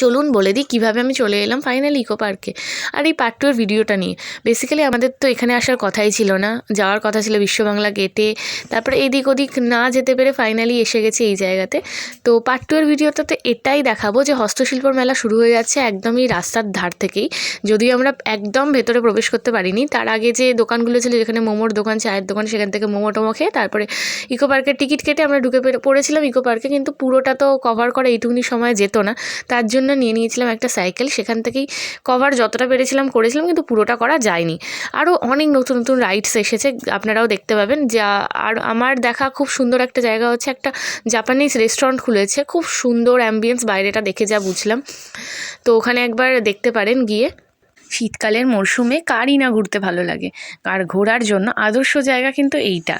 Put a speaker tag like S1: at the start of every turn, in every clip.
S1: চলুন বলে দিই কীভাবে আমি চলে এলাম ফাইনালি ইকো পার্কে। আর এই পার্ট 2 এর ভিডিওটা নিয়ে বেসিক্যালি আমাদের তো এখানে আসার কথাই ছিল না, যাওয়ার কথা ছিল বিশ্ব বাংলা গেটে, তারপরে এদিক ওদিক না যেতে পেরে ফাইনালি এসে গেছি এই জায়গাতে। তো পার্ট 2 এর ভিডিওটাতে এটাই দেখাবো যে হস্তশিল্পর মেলা শুরু হয়ে যাচ্ছে একদমই রাস্তার ধার থেকেই, যদিও আমরা একদম ভেতরে প্রবেশ করতে পারিনি। তার আগে যে দোকানগুলো ছিল, যেখানে মোমোর দোকান, চায়ের দোকান, সেখান থেকে মোমো টোমো খেয়ে তারপরে ইকো পার্কের টিকিট কেটে আমরা ঢুকে পড়েছিলাম ইকো পার্কে। কিন্তু পুরোটা তো কভার করা এইটুকুনি সময় যেত না, তার জন্য নিয়ে নিয়েছিলাম একটা সাইকেল। সেখান থেকেই কভার যতটা পেরেছিলাম করেছিলাম, কিন্তু পুরোটা করা যায়নি। আরও অনেক নতুন নতুন রাইডস এসেছে, আপনারাও দেখতে পাবেন। আর আমার দেখা খুব সুন্দর একটা জায়গা হচ্ছে, একটা জাপানিজ রেস্টুরেন্ট খুলেছে, খুব সুন্দর অ্যাম্বিয়েন্স, বাইরেটা দেখে যা বুঝলাম। তো ওখানে একবার দেখতে পারেন গিয়ে। শীতকালের মরশুমে কারই না ঘুরতে ভালো লাগে, আর ঘোরার জন্য আদর্শ জায়গা কিন্তু এইটা।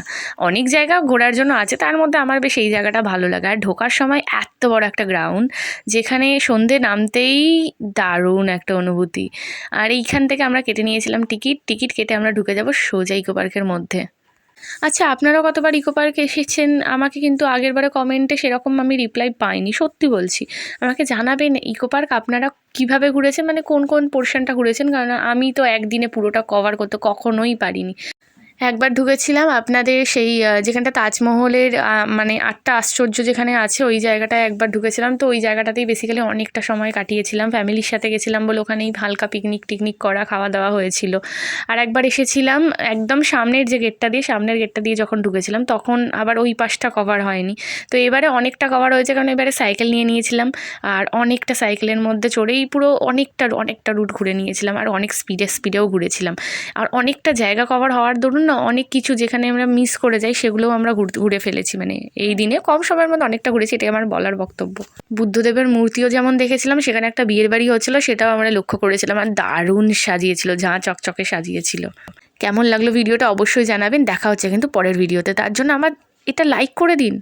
S1: অনেক জায়গা ঘোরার জন্য আছে, তার মধ্যে আমার বেশ এই জায়গাটা ভালো লাগে। আর ঢোকার সময় এত বড় একটা গ্রাউন্ড, যেখানে সন্ধে নামতেই দারুণ একটা অনুভূতি। আর এইখান থেকে আমরা কেটে নিয়েছিলাম টিকিট কেটে আমরা ঢুকে যাব সোজা ইকো পার্কের মধ্যে। আচ্ছা, আপনারা কতবার ইকো পার্কে এসেছেন? আমাকে কিন্তু আগেরবারে কমেন্টে সেরকম আমি রিপ্লাই পাইনি, সত্যি বলছি। আমাকে জানাবেন ইকো পার্ক আপনারা কীভাবে ঘুরেছেন, মানে কোন কোন পোর্শনটা ঘুরেছেন, কারণ আমি তো একদিনে পুরোটা কভার করতে কখনোই পারিনি। একবার ঢুকেছিলাম আপনাদের সেই যেখানটা তাজমহলের মানে 8টা আশ্চর্য যেখানে আছে, ওই জায়গাটায় একবার ঢুকেছিলাম। তো ওই জায়গাটাতেই বেসিক্যালি অনেকটা সময় কাটিয়েছিলাম, ফ্যামিলির সাথে গেছিলাম বলে ওখানেই হালকা পিকনিক করা, খাওয়া দাওয়া হয়েছিল। আর একবার এসেছিলাম একদম সামনের গেটটা দিয়ে যখন ঢুকেছিলাম, তখন আবার ওই পাশটা কভার হয়নি। তো এবারে অনেকটা কভার হয়েছে, কারণ এবারে সাইকেল নিয়ে নিয়েছিলাম, আর অনেকটা সাইকেলের মধ্যে চড়েই পুরো অনেকটা রুট ঘুরে নিয়েছিলাম, আর অনেক স্পিডেও ঘুরেছিলাম। আর অনেকটা জায়গা কভার হওয়ার দরুন না, অনেক কিছু যেখানে আমরা মিস করে যাই সেগুলোও আমরা ঘুরে ফেলেছি। মানে এই দিনে কম সময়ের মধ্যে অনেকটা ঘুরেছি, এটাই আমার বলার বক্তব্য। বুদ্ধদেবের মূর্তিও যেমন দেখেছিলাম, সেখানে একটা বিয়ের বাড়ি হচ্ছিল, সেটাও আমরা লক্ষ্য করেছিলাম, আর দারুণ সাজিয়েছিল, ঝাঁ চকচকে সাজিয়েছিল। কেমন লাগলো ভিডিওটা অবশ্যই জানাবেন। দেখা হচ্ছে কিন্তু পরের ভিডিওতে, তার জন্য আমার এটা লাইক করে দিন।